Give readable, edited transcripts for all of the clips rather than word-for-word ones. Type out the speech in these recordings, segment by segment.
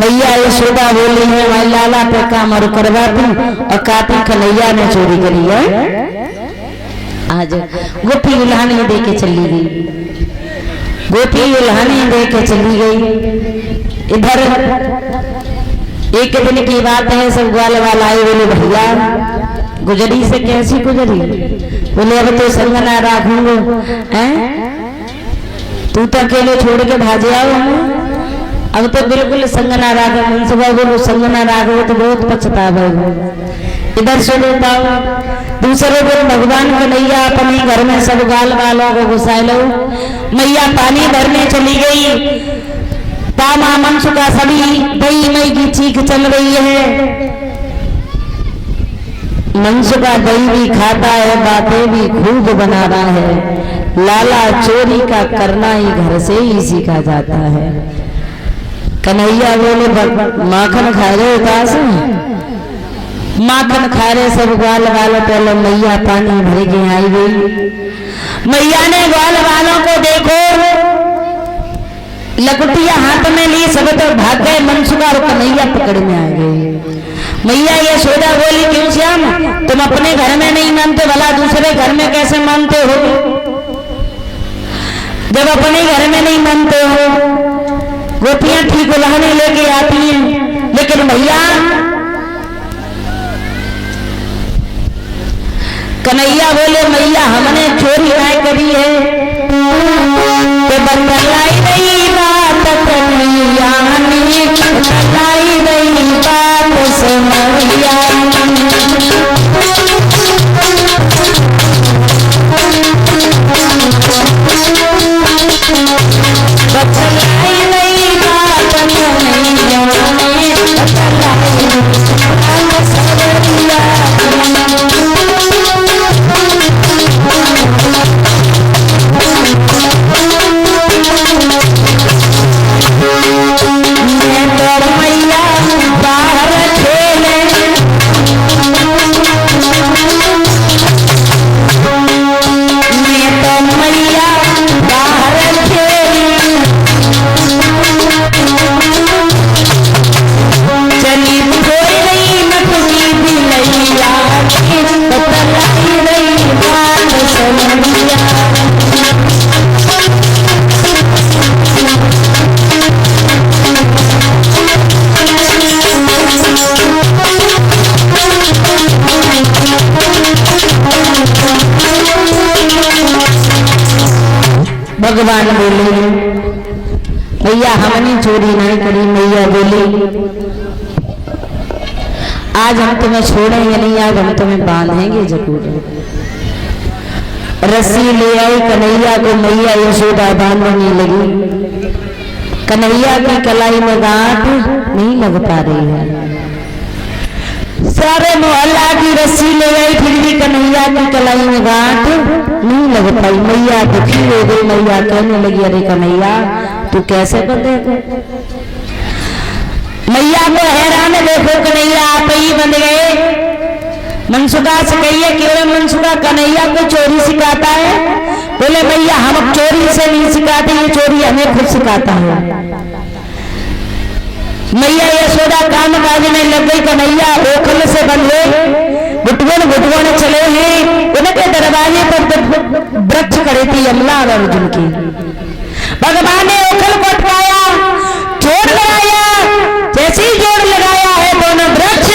मैया यशोदा बोली है भाई लाला पे काम और करवाती और काती कन्हैया ने चोरी करी है। आज गोपी उल्हानी दे के चली गई, गोपी उल्हानी दे के चली गई। इधर एक दिन की बात है, सब ग्वाल वाला आए, बोले भैया गुजरी से कैसी गुजरी? बोले अब तो संग ना राखूंगा, तू तो अकेले छोड़ के भाजे आओ, अब तो बिल्कुल संग ना राखो। मनसुबा बोलो संग ना राखो तो बहुत पछतावा। इधर सुनो पाओ, दूसरे दिन भगवान कन्हैया अपने घर में सब गाल वालों को घुसा लो। मैया पानी भरने चली गई, पामा मनसुका सभी दही मई की चीख चल रही है। मनसुका दही भी खाता है, बातें भी खूब बना रहा है। लाला चोरी का करना ही घर से ही सीखा जाता है। कन्हैया बोले माखन खा रहे उदास, माखन खा रहे सब ग्वाल वालों। पहले मैया पानी भर के आई गई। मैया ने ग्वाल वालों को देखो, लकुटिया हाथ में ली, सब तो भाग गए। मनसुका और कन्हैया पकड़ में आ गए। मैया यशोदा बोली क्यों श्याम, तुम अपने घर में नहीं मानते, भला दूसरे घर में कैसे मानते हो? जब अपने घर में नहीं मानते हो, गोपियां ठीक उल्हाने लेके आती हैं, लेकिन भैया कन्हैया बोले मैया हमने चोरी नहीं करी है, तो बतलाई नहीं बात कन्हैया ने, बतलाई नहीं बात सुनैया। भगवान बोले भैया हमने चोरी नहीं करी। मैया बोली आज हम तुम्हें छोड़ेंगे नहीं, आज हम तुम्हें बांधेंगे जरूर। रस्सी ले आई कन्हैया को, मैया यशोदा बांधने लगी। कन्हैया की कलाई में गांठ नहीं लग पा रही है, सारे मोहल्ला की रस्सी ले गई, फिर भी कन्हैया की कलाई में गांठ नहीं लग पाई। मैया दुखी हो गई। मैया कहने लगी अरे कन्हैया तू कैसे बंधेगा? मैया को हैरान, देखो कन्हैया आप ही बंध गए। मनसुका से कहिए क्यों मनसुका कन्हैया को चोरी सिखाता है? बोले मैया हम चोरी से नहीं सिखाते, ये चोरी हमें खुद सिखाता है। मैया यशोदा काम काज में लग गई। कन्हैया ओखल से बंधे गुटगुन चले हैं। उनके दरवाजे पर वृक्ष खड़े थी यमुना और अर्जुन की। भगवान ने ओखल को उठाया, जोड़ लगाया, जैसे ही जोड़ लगाया है दोनों वृक्ष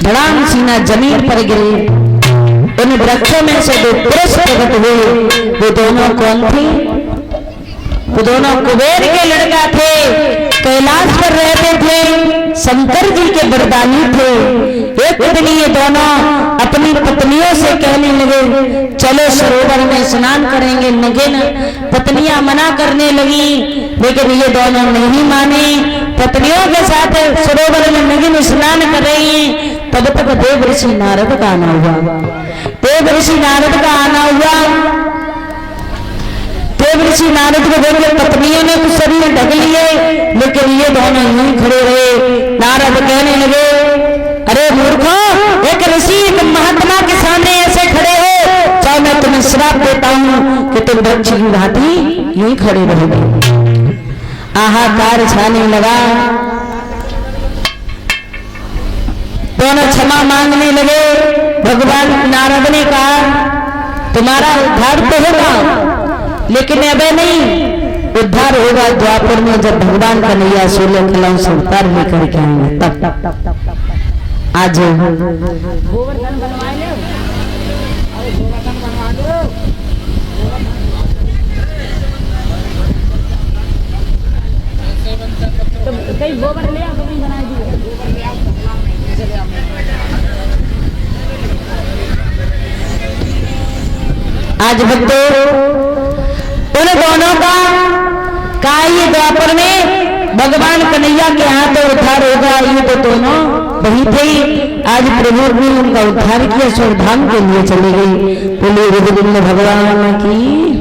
धड़ाम सीना जमीन पर गिरे। उन वृक्षों में से दो पुरुष प्रकट हुए। वो दोनों कौन थे? वो दोनों कुबेर के लड़का थे, कैलाश पर रहते थे, शंकर जी के वरदानी थे। एक दिन ये दोनों अपनी पत्नियों से कहने लगे चलो सरोवर में स्नान करेंगे। नगेन पत्नियां मना करने लगी, लेकिन ये दोनों नहीं माने। पत्नियों के साथ सरोवर में नगेन स्नान कर रही हैं। तब तक देव ऋषि नारद का आना हुआ। देव ऋषि नारद का आना हुआ। देव ऋषि नारद को देख पत्नियों ने कुछ शरीर ढक लिए, लेकिन ये दोनों यूं खड़े रहे। नारद कहने लगे अरे मूर्खो, एक ऋषि एक महात्मा के सामने ऐसे खड़े हो, चाहे मैं तुम्हें श्राप देता हूं कि तुम वृक्ष की भांति यूं खड़े रहोगे। हाहाकार छाने लगा। दोनों क्षमा मांगने लगे। भगवान नारद ने कहा तुम्हारा उद्धार तो होगा लेकिन अब नहीं, उद्धार होगा द्वापर में जब भगवान कन्हैया 16 कलाओं से उतार लेकर के आएंगे तब। आज गोवर्धन बनवा लो, गोवर्धन बनवा दो। तो कई गोबर ले आओ, कभी बना दिए गोबर ले आओ। आज भक्तों उन दोनों का ये द्वापर में भगवान कन्हैया के हाथ उद्धार होगा, ये तो दोनों वही थे। आज प्रभु ने उनका उद्धार किया, स्वर्गधाम के लिए चली गई। बोले गोविंद भगवान की।